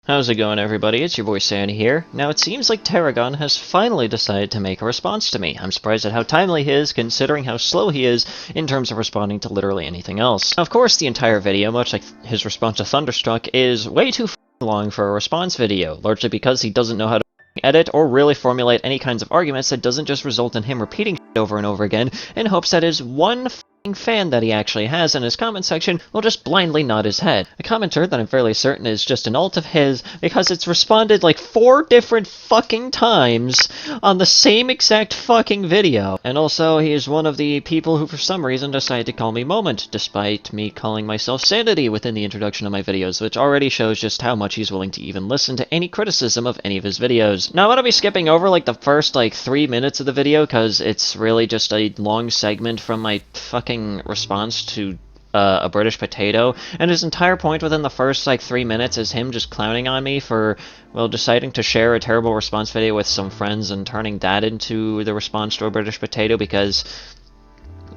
How's it going, everybody? It's your boy Sandy here. Now, it seems like Teragon has finally decided to make a response to me. I'm surprised at how timely he is, considering how slow he is in terms of responding to literally anything else. Now, of course, the entire video, much like his response to Thunderstruck, is way too long for a response video, largely because he doesn't know how to edit or really formulate any kinds of arguments that doesn't just result in him repeating over and over again in hopes that his one fan that he actually has in his comment section will just blindly nod his head. A commenter that I'm fairly certain is just an alt of his because it's responded like 4 different fucking times on the same exact fucking video. And also, he is one of the people who for some reason decided to call me Moment, despite me calling myself Sanity within the introduction of my videos, which already shows just how much he's willing to even listen to any criticism of any of his videos. Now, I'm gonna be skipping over like the first 3 minutes of the video because it's really just a long segment from my fucking response to a British potato, and his entire point within the first 3 minutes is him just clowning on me for, well, deciding to share a terrible response video with some friends and turning that into the response to a British potato because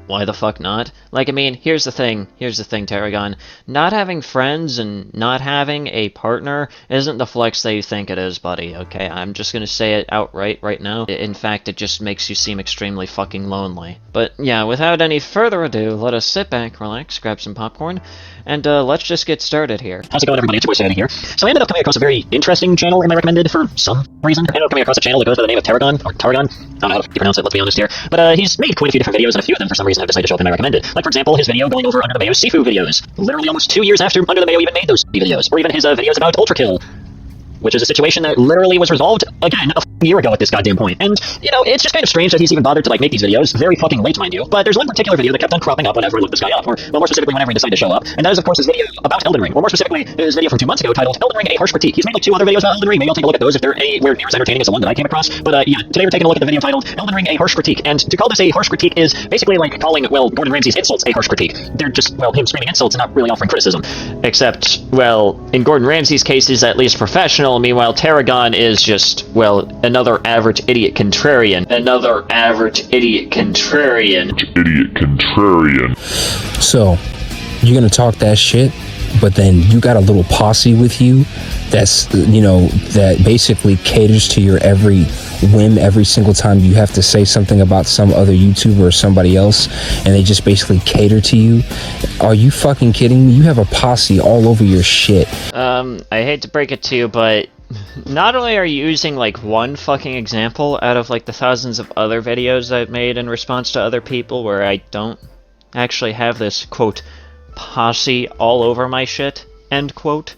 why the fuck not? Like, I mean, here's the thing, Teragon. Not having friends and not having a partner isn't the flex that you think it is, buddy, okay? I'm just gonna say it outright right now. In fact, it just makes you seem extremely fucking lonely. But yeah, without any further ado, let us sit back, relax, grab some popcorn, and let's just get started here. How's it going, everybody? It's your boy Sandy here. So I ended up coming across a very interesting channel in my recommended for some reason. I ended up coming across a channel that goes by the name of Tarragon, or Tarragon. I don't know how to pronounce it, let's be honest here. But he's made quite a few different videos, and a few of them for some reason have decided to show up in my recommended. Like, for example, his video going over Under the Mayo Sifu videos. Literally almost 2 years after Under the Mayo even made those videos. Or even his videos about Ultra Kill, which is a situation that literally was resolved, again, a year ago at this goddamn point. And, you know, it's just kind of strange that he's even bothered to, make these videos. Very fucking late, mind you. But there's one particular video that kept on cropping up whenever I looked this guy up, or, well, more specifically, whenever he decided to show up. And that is, of course, his video about Elden Ring. Or more specifically, his video from 2 months ago titled Elden Ring, A Harsh Critique. He's made 2 other videos about Elden Ring. Maybe I'll take a look at those if they're anywhere near as entertaining as the one that I came across. But, yeah, today we're taking a look at the video titled Elden Ring, A Harsh Critique. And to call this a harsh critique is basically like calling, well, Gordon Ramsay's insults a harsh critique. They're just, well, him screaming insults and not really offering criticism. Except, well, in Gordon Ramsay's case, he's at least professional, meanwhile Teragon is just, well, another average idiot contrarian. Another average idiot contrarian. So, you're gonna talk that shit, but then you got a little posse with you that's, you know, that basically caters to your every whim every single time you have to say something about some other YouTuber or somebody else, and they just basically cater to you. Are you fucking kidding me? You have a posse all over your shit. I hate to break it to you, but not only are you using one fucking example out of the thousands of other videos I've made in response to other people where I don't actually have this, quote, posse all over my shit, end quote.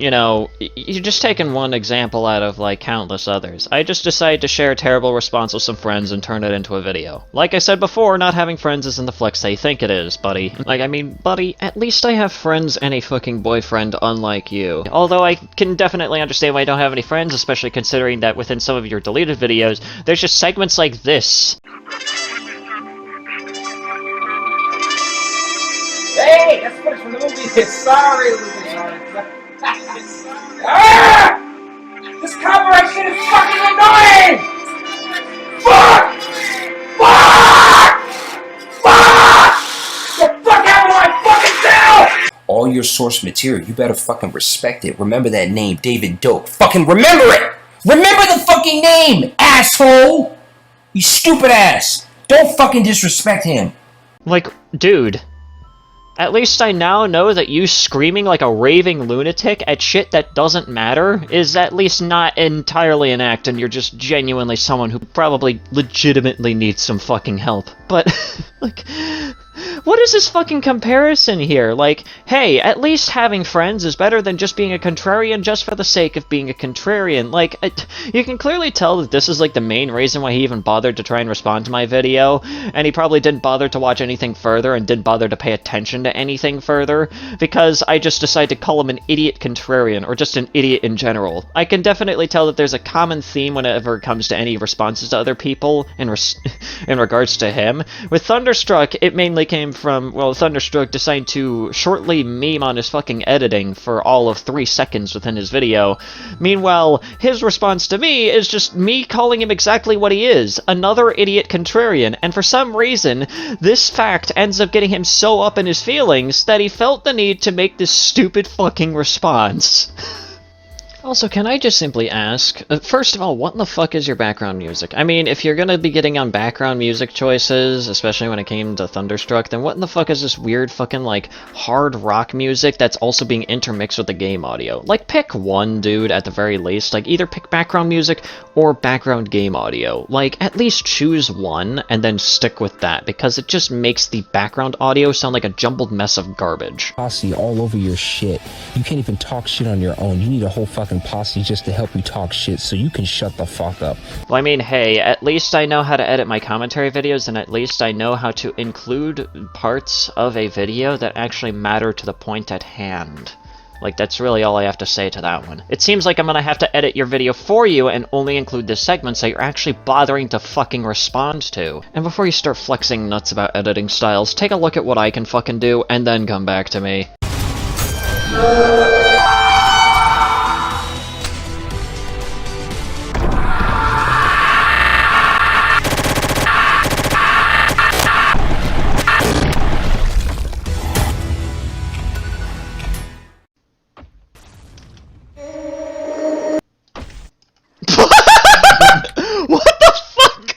You know, you're just taking one example out of, countless others. I just decided to share a terrible response with some friends and turn it into a video. Like I said before, not having friends isn't the flex they think it is, buddy. I mean, buddy, at least I have friends and a fucking boyfriend, unlike you. Although I can definitely understand why you don't have any friends, especially considering that within some of your deleted videos, there's just segments like this. Hey, that's footage from the movie. Sorry, ah! This copyright shit is fucking annoying! Fuck! Fuck! Fuck! Get the fuck out of my fucking cell! All your source material, you better fucking respect it. Remember that name, David Doak. Fucking remember it! Remember the fucking name, asshole! You stupid ass! Don't fucking disrespect him. Dude. At least I now know that you screaming like a raving lunatic at shit that doesn't matter is at least not entirely an act, and you're just genuinely someone who probably legitimately needs some fucking help. But, what is this fucking comparison here? Hey, at least having friends is better than just being a contrarian just for the sake of being a contrarian. You can clearly tell that this is, the main reason why he even bothered to try and respond to my video, and he probably didn't bother to watch anything further and didn't bother to pay attention to anything further, because I just decided to call him an idiot contrarian, or just an idiot in general. I can definitely tell that there's a common theme whenever it comes to any responses to other people in regards to him. With Thunderstruck, it mainly came from, well, Thunderstruck decided to shortly meme on his fucking editing for all of 3 seconds within his video. Meanwhile, his response to me is just me calling him exactly what he is, another idiot contrarian, and for some reason, this fact ends up getting him so up in his feelings that he felt the need to make this stupid fucking response. Also, can I just simply ask, first of all, what in the fuck is your background music? I mean, if you're gonna be getting on background music choices, especially when it came to Thunderstruck, then what in the fuck is this weird fucking, like, hard rock music that's also being intermixed with the game audio? Like, pick one, dude, at the very least. Like, either pick background music or background game audio. Like, at least choose one, and then stick with that, because it just makes the background audio sound like a jumbled mess of garbage. Posse all over your shit. You can't even talk shit on your own. You need a whole fucking posse just to help you talk shit so you can shut the fuck up. Well, I mean, hey, at least I know how to edit my commentary videos, and at least I know how to include parts of a video that actually matter to the point at hand. Like, that's really all I have to say to that one. It seems like I'm gonna have to edit your video for you and only include the segments that you're actually bothering to fucking respond to. And before you start flexing nuts about editing styles, take a look at what I can fucking do, and then come back to me. What the fuck?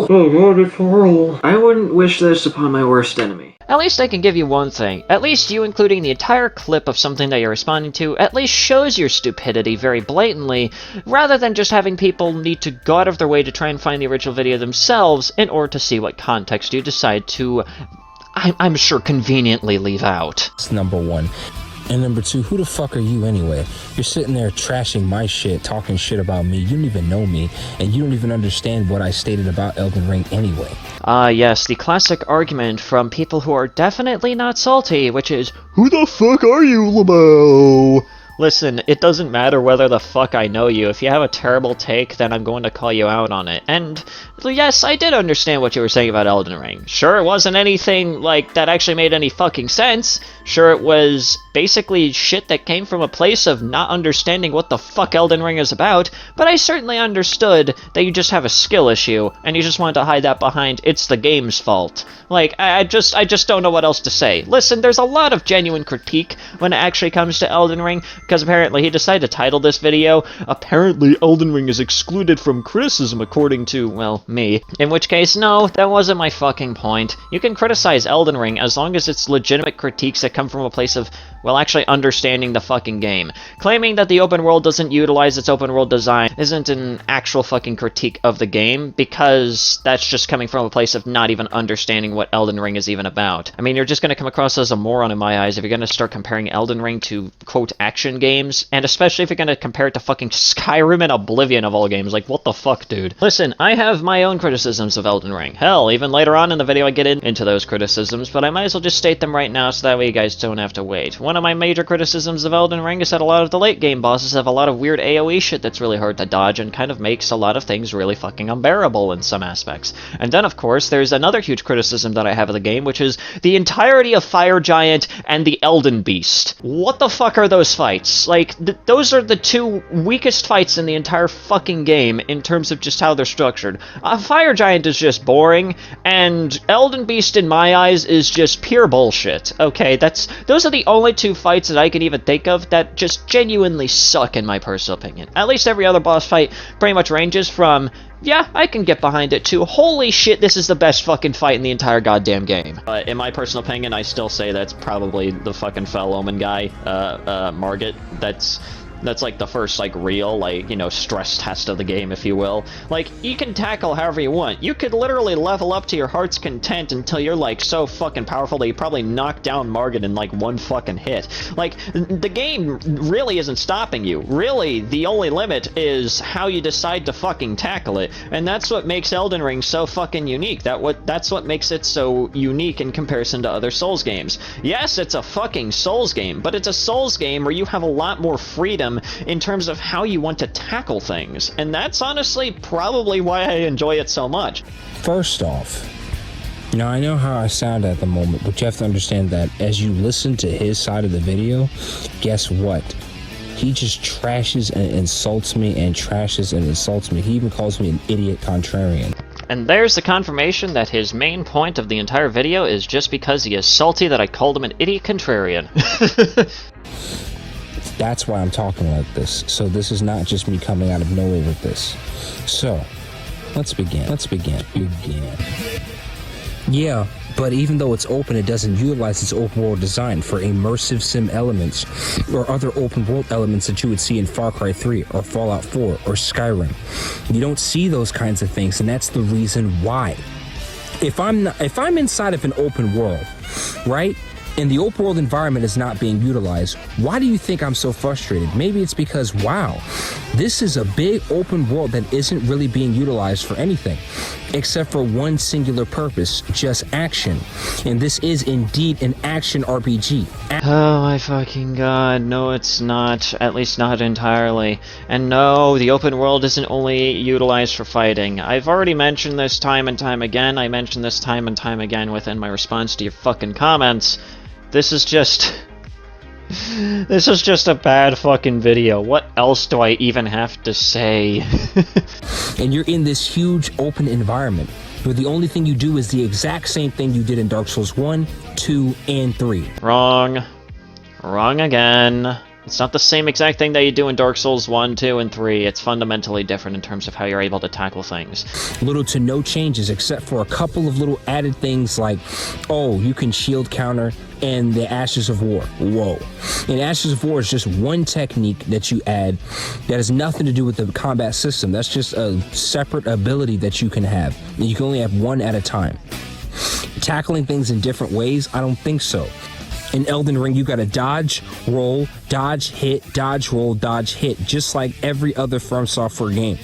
Oh god, it's horrible. I wouldn't wish this upon my worst enemy. At least I can give you one thing. At least you including the entire clip of something that you're responding to at least shows your stupidity very blatantly, rather than just having people need to go out of their way to try and find the original video themselves in order to see what context you decide to, I'm sure, conveniently leave out. That's number one. And number two, who the fuck are you anyway? You're sitting there trashing my shit, talking shit about me. You don't even know me, and you don't even understand what I stated about Elden Ring anyway. Ah, yes, the classic argument from people who are definitely not salty, which is, who the fuck are you, Lamo? Listen, it doesn't matter whether the fuck I know you. If you have a terrible take, then I'm going to call you out on it. And, yes, I did understand what you were saying about Elden Ring. Sure, it wasn't anything, like, that actually made any fucking sense. Sure, it was basically shit that came from a place of not understanding what the fuck Elden Ring is about, but I certainly understood that you just have a skill issue, and you just wanted to hide that behind, it's the game's fault. Like, I just don't know what else to say. Listen, there's a lot of genuine critique when it actually comes to Elden Ring, because apparently he decided to title this video, apparently Elden Ring is excluded from criticism according to, well, me. In which case, no, that wasn't my fucking point. You can criticize Elden Ring as long as it's legitimate critiques that come from a place of, well, actually understanding the fucking game. Claiming that the open world doesn't utilize its open world design isn't an actual fucking critique of the game, because that's just coming from a place of not even understanding what Elden Ring is even about. I mean, you're just gonna come across as a moron in my eyes if you're gonna start comparing Elden Ring to, quote, action games, and especially if you're gonna compare it to fucking Skyrim and Oblivion of all games. Like, what the fuck, dude? Listen, I have my own criticisms of Elden Ring. Hell, even later on in the video I get into those criticisms, but I might as well just state them right now so that way you guys don't have to wait. One of my major criticisms of Elden Ring is that a lot of the late game bosses have a lot of weird AoE shit that's really hard to dodge and kind of makes a lot of things really fucking unbearable in some aspects. And then, of course, there's another huge criticism that I have of the game, which is the entirety of Fire Giant and the Elden Beast. What the fuck are those fights? Like, those are the two weakest fights in the entire fucking game in terms of just how they're structured. Fire Giant is just boring, and Elden Beast in my eyes is just pure bullshit. Okay, those are the only two fights that I can even think of that just genuinely suck in my personal opinion. At least every other boss fight pretty much ranges from, yeah, I can get behind it too, holy shit, this is the best fucking fight in the entire goddamn game. In my personal opinion, I still say that's probably the fucking Fell Omen guy, Margit. That's like the first, like, real, like, you know, stress test of the game, if you will. Like, you can tackle however you want. You could literally level up to your heart's content until you're, like, so fucking powerful that you probably knock down Margit in, like, one fucking hit. Like, the game really isn't stopping you. Really, the only limit is how you decide to fucking tackle it. And that's what makes Elden Ring so fucking unique. That's what makes it so unique in comparison to other Souls games. Yes, it's a fucking Souls game, but it's a Souls game where you have a lot more freedom in terms of how you want to tackle things, and that's honestly probably why I enjoy it so much. First off, you know, I know how I sound at the moment, but you have to understand that as you listen to his side of the video, guess what? He just trashes and insults me and trashes and insults me. He even calls me an idiot contrarian. And there's the confirmation that his main point of the entire video is just because he is salty that I called him an idiot contrarian. That's why I'm talking like this. So this is not just me coming out of nowhere with this. So, let's begin. Yeah, but even though it's open, it doesn't utilize its open world design for immersive sim elements or other open world elements that you would see in Far Cry 3 or Fallout 4 or Skyrim. You don't see those kinds of things, and that's the reason why. If I'm inside of an open world, right? And the open world environment is not being utilized, why do you think I'm so frustrated? Maybe it's because, wow, this is a big open world that isn't really being utilized for anything, except for one singular purpose, just action. And this is indeed an action RPG. Oh my fucking god, no it's not, at least not entirely. And no, the open world isn't only utilized for fighting. I've already mentioned this time and time again, I mentioned this time and time again within my response to your fucking comments. This is just a bad fucking video. What else do I even have to say? And you're in this huge open environment where the only thing you do is the exact same thing you did in Dark Souls 1, 2, and 3. Wrong. Wrong again. It's not the same exact thing that you do in Dark Souls 1, 2, and 3. It's fundamentally different in terms of how you're able to tackle things. Little to no changes except for a couple of little added things like, oh, you can shield counter and the Ashes of War. Whoa. And Ashes of War is just one technique that you add that has nothing to do with the combat system. That's just a separate ability that you can have. And you can only have one at a time. Tackling things in different ways? I don't think so. In Elden Ring, you gotta dodge, roll, dodge, hit, dodge, roll, dodge, hit, just like every other From Software game.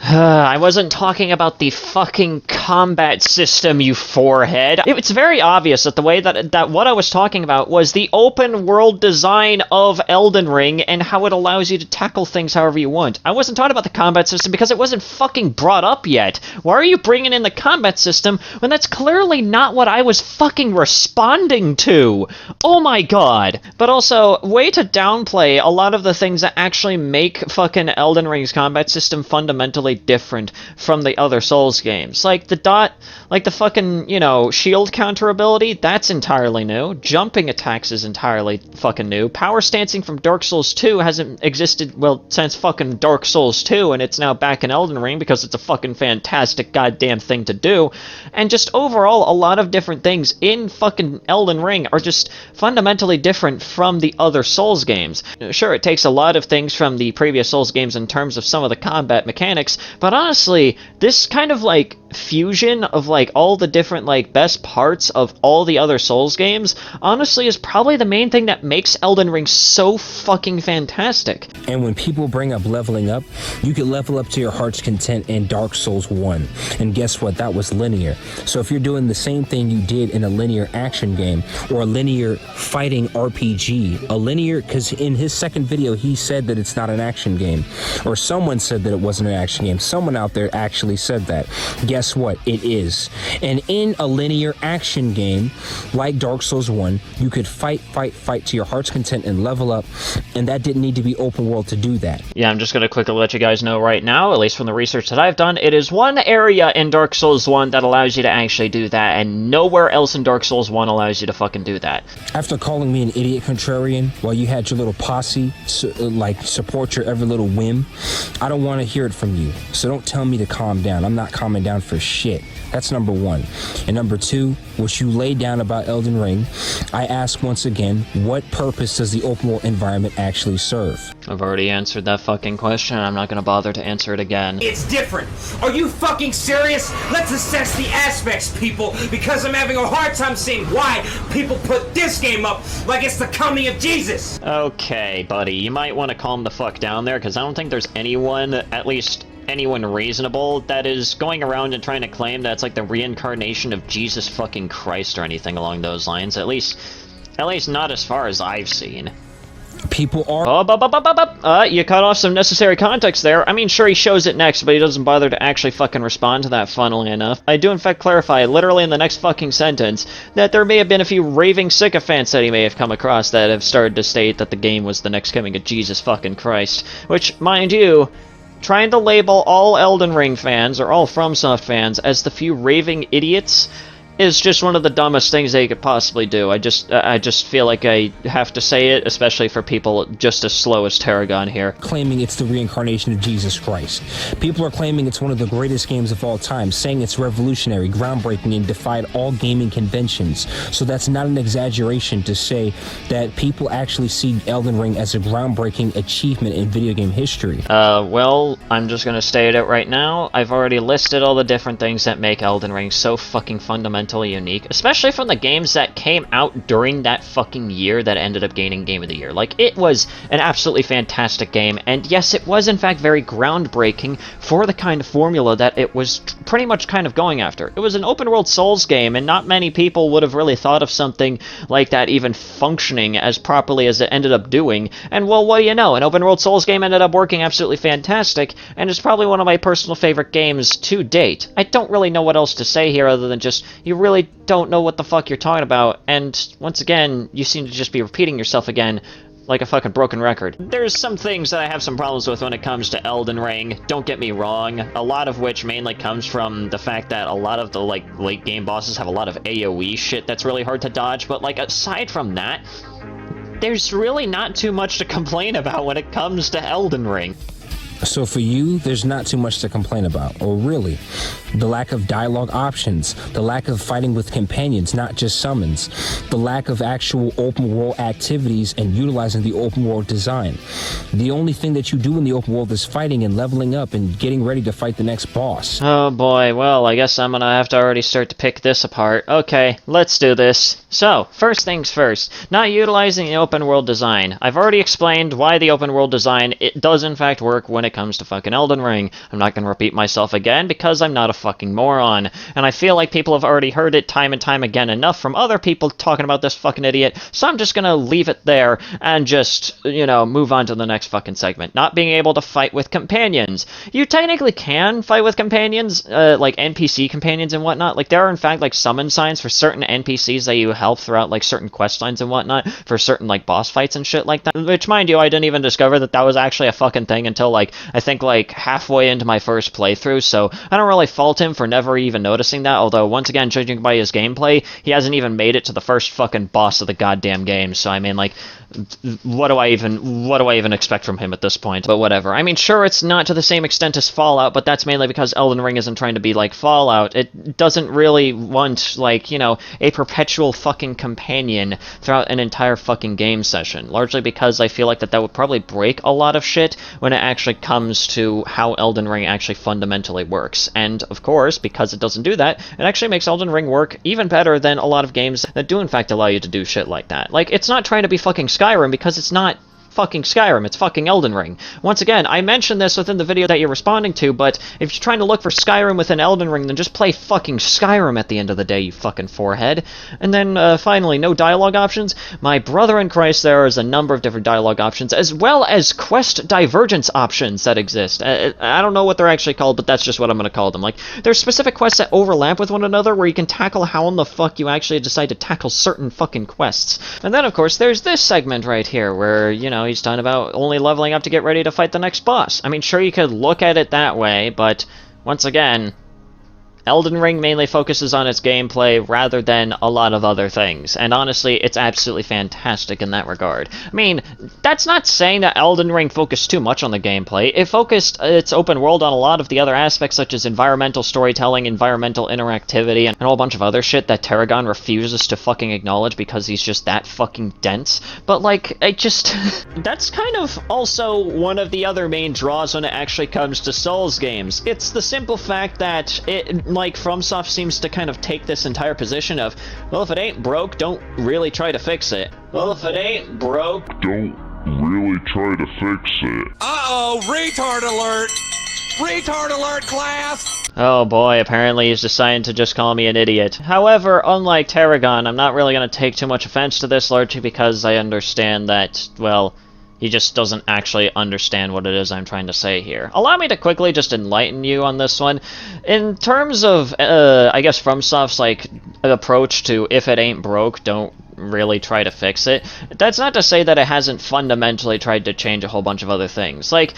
I wasn't talking about the fucking combat system, you forehead. It's very obvious that the way that what I was talking about was the open world design of Elden Ring and how it allows you to tackle things however you want. I wasn't talking about the combat system because it wasn't fucking brought up yet. Why are you bringing in the combat system when that's clearly not what I was fucking responding to? Oh my god. But also, way to downplay a lot of the things that actually make fucking Elden Ring's combat system fundamentally different from the other Souls games. Like the fucking, you know, shield counter ability, that's entirely new. Jumping attacks is entirely fucking new. Power stancing from Dark Souls 2 hasn't existed, well, since fucking Dark Souls 2, and it's now back in Elden Ring because it's a fucking fantastic goddamn thing to do. And just overall, a lot of different things in fucking Elden Ring are just fundamentally different from the other Souls games. Sure, it takes a lot of things from the previous Souls games in terms of some of the combat mechanics, but honestly, this kind of like fusion of like all the different like best parts of all the other Souls games honestly is probably the main thing that makes Elden Ring so fucking fantastic. And when people bring up leveling up, you can level up to your heart's content in Dark Souls 1. And guess what? That was linear. So if you're doing the same thing you did in a linear action game or a linear fighting RPG, a linear, because in his second video he said that it's not an action game, or someone said that it wasn't an action game. Someone out there actually said that. Guess what? It is. And in a linear action game like Dark Souls 1, you could fight to your heart's content and level up, and that didn't need to be open world to do that. Yeah, I'm just gonna quickly let you guys know right now, at least from the research that I've done, it is one area in Dark Souls 1 that allows you to actually do that, and nowhere else in Dark Souls 1 allows you to fucking do that. After calling me an idiot contrarian while you had your little posse support your every little whim, I don't want to hear it from you. So don't tell me to calm down. I'm not calming down for shit. That's number one. And number two, what you laid down about Elden Ring, I ask once again, what purpose does the open world environment actually serve? I've already answered that fucking question, and I'm not gonna bother to answer it again. It's different. Are you fucking serious? Let's assess the aspects, people, because I'm having a hard time seeing why people put this game up like it's the coming of Jesus. Okay, buddy, you might want to calm the fuck down there, because I don't think there's anyone, at least anyone reasonable, that is going around and trying to claim that it's like the reincarnation of Jesus fucking Christ or anything along those lines. At least not as far as I've seen. People are... You cut off some necessary context there. I mean, sure, he shows it next, but he doesn't bother to actually fucking respond to that, funnily enough. I do, in fact, clarify, literally in the next fucking sentence, that there may have been a few raving sycophants that he may have come across that have started to state that the game was the next coming of Jesus fucking Christ. Which, mind you, trying to label all Elden Ring fans, or all FromSoft fans, as the few raving idiots is just one of the dumbest things they could possibly do. I just feel like I have to say it, especially for people just as slow as Teragon here. Claiming it's the reincarnation of Jesus Christ. People are claiming it's one of the greatest games of all time, saying it's revolutionary, groundbreaking, and defied all gaming conventions. So that's not an exaggeration to say that people actually see Elden Ring as a groundbreaking achievement in video game history. Well, I'm just gonna state it right now. I've already listed all the different things that make Elden Ring so fucking fundamental unique, especially from the games that came out during that fucking year that ended up gaining Game of the Year. Like, it was an absolutely fantastic game, and yes, it was in fact very groundbreaking for the kind of formula that it was pretty much kind of going after. It was an open-world Souls game, and not many people would have really thought of something like that even functioning as properly as it ended up doing, and well, what do you know, an open-world Souls game ended up working absolutely fantastic, and it's probably one of my personal favorite games to date. I don't really know what else to say here other than just, you really don't know what the fuck you're talking about, and once again, you seem to just be repeating yourself again like a fucking broken record. There's some things that I have some problems with when it comes to Elden Ring, don't get me wrong, a lot of which mainly comes from the fact that a lot of the, like, late game bosses have a lot of AoE shit that's really hard to dodge, but, like, aside from that, there's really not too much to complain about when it comes to Elden Ring. So for you, there's not too much to complain about, or really. The lack of dialogue options, the lack of fighting with companions, not just summons, the lack of actual open world activities and utilizing the open world design. The only thing that you do in the open world is fighting and leveling up and getting ready to fight the next boss. Oh boy, well, I guess I'm gonna have to already start to pick this apart. Okay, let's do this. So, first things first, not utilizing the open world design. I've already explained why the open world design, it does in fact work when it comes to fucking Elden Ring. I'm not gonna repeat myself again because I'm not a fucking moron, and I feel like people have already heard it time and time again enough from other people talking about this fucking idiot, so I'm just gonna leave it there and just, you know, move on to the next fucking segment. Not being able to fight with companions. You technically can fight with companions, like NPC companions and whatnot. Like, there are in fact like summon signs for certain NPCs that you help throughout like certain quest lines and whatnot, for certain like boss fights and shit like that, which, mind you, I didn't even discover that that was actually a fucking thing until like, I think like halfway into my first playthrough, so I don't really fault him for never even noticing that, although once again, judging by his gameplay, he hasn't even made it to the first fucking boss of the goddamn game, so I mean, like, what do I even expect from him at this point? But whatever. I mean, sure, it's not to the same extent as Fallout, but that's mainly because Elden Ring isn't trying to be like Fallout. It doesn't really want, like, you know, a perpetual fucking companion throughout an entire fucking game session, largely because I feel like that would probably break a lot of shit when it actually comes to how Elden Ring actually fundamentally works. And, of course, because it doesn't do that, it actually makes Elden Ring work even better than a lot of games that do in fact allow you to do shit like that. Like, it's not trying to be fucking Skyrim because it's not fucking Skyrim, it's fucking Elden Ring. Once again, I mentioned this within the video that you're responding to, but if you're trying to look for Skyrim within Elden Ring, then just play fucking Skyrim at the end of the day, you fucking forehead. And then, finally, no dialogue options? My brother in Christ, there is a number of different dialogue options, as well as quest divergence options that exist. I don't know what they're actually called, but that's just what I'm gonna call them. Like, there's specific quests that overlap with one another where you can tackle how in the fuck you actually decide to tackle certain fucking quests. And then, of course, there's this segment right here where, you know, he's talking about only leveling up to get ready to fight the next boss. I mean, sure, you could look at it that way, but once again, Elden Ring mainly focuses on its gameplay rather than a lot of other things, and honestly, it's absolutely fantastic in that regard. I mean, that's not saying that Elden Ring focused too much on the gameplay. It focused its open world on a lot of the other aspects, such as environmental storytelling, environmental interactivity, and a whole bunch of other shit that Teragon refuses to fucking acknowledge because he's just that fucking dense. But, like, I just... that's kind of also one of the other main draws when it actually comes to Souls games. It's the simple fact that like, FromSoft seems to kind of take this entire position of, well, if it ain't broke, don't really try to fix it. Well, if it ain't broke, don't really try to fix it. Uh-oh, retard alert! Retard alert, class! Oh boy, apparently he's deciding to just call me an idiot. However, unlike Teragon, I'm not really going to take too much offense to this, largely because I understand that, well, He just doesn't actually understand what it is I'm trying to say here. Allow me to quickly just enlighten you on this one. In terms of, I guess, FromSoft's, like, approach to if it ain't broke, don't really try to fix it, that's not to say that it hasn't fundamentally tried to change a whole bunch of other things. Like,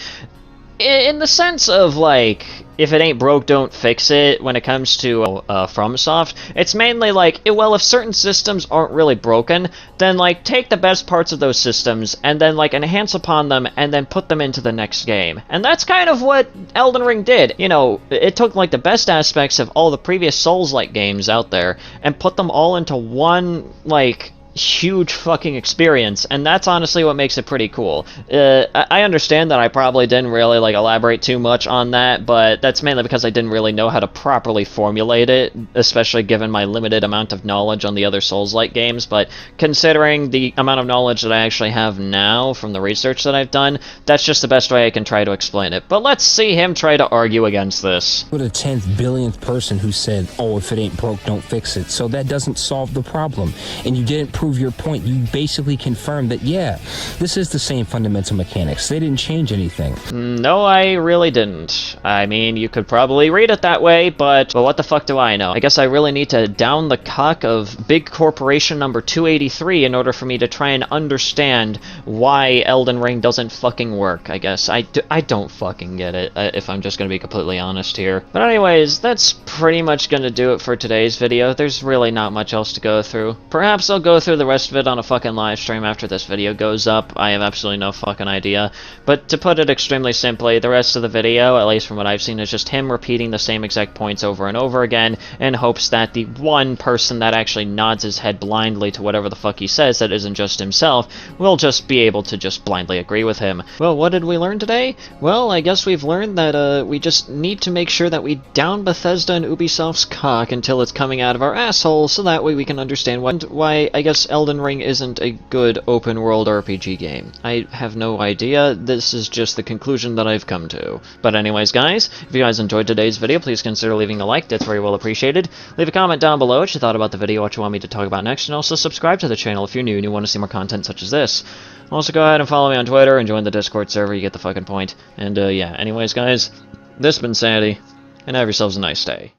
in the sense of, like, if it ain't broke, don't fix it, when it comes to FromSoft, it's mainly like, well, if certain systems aren't really broken, then, like, take the best parts of those systems, and then, like, enhance upon them, and then put them into the next game. And that's kind of what Elden Ring did. You know, it took, like, the best aspects of all the previous Souls-like games out there, and put them all into one, like, huge fucking experience, and that's honestly what makes it pretty cool. I understand that I probably didn't really, like, elaborate too much on that, but that's mainly because I didn't really know how to properly formulate it, especially given my limited amount of knowledge on the other Souls-like games, but considering the amount of knowledge that I actually have now from the research that I've done, that's just the best way I can try to explain it. But let's see him try to argue against this. With a 10th billionth person who said, oh, if it ain't broke, don't fix it. So that doesn't solve the problem. And you didn't prove your point. You basically confirmed that, yeah, this is the same fundamental mechanics. They didn't change anything. No, I really didn't. I mean, you could probably read it that way, but what the fuck do I know? I guess I really need to down the cock of big corporation number 283 in order for me to try and understand why Elden Ring doesn't fucking work, I guess. I don't fucking get it, if I'm just gonna be completely honest here. But anyways, that's pretty much gonna do it for today's video. There's really not much else to go through. Perhaps I'll go through the rest of it on a fucking live stream after this video goes up. I have absolutely no fucking idea. But to put it extremely simply, the rest of the video, at least from what I've seen, is just him repeating the same exact points over and over again in hopes that the one person that actually nods his head blindly to whatever the fuck he says that isn't just himself will just be able to just blindly agree with him. Well, what did we learn today? Well, I guess we've learned that we just need to make sure that we down Bethesda and Ubisoft's cock until it's coming out of our asshole, so that way we can understand why I guess Elden Ring isn't a good open-world RPG game. I have no idea. This is just the conclusion that I've come to. But anyways, guys, if you guys enjoyed today's video, please consider leaving a like. That's very well appreciated. Leave a comment down below what you thought about the video, what you want me to talk about next, and also subscribe to the channel if you're new and you want to see more content such as this. Also, go ahead and follow me on Twitter and join the Discord server. You get the fucking point. And, yeah, anyways, guys, this has been Sandy, and have yourselves a nice day.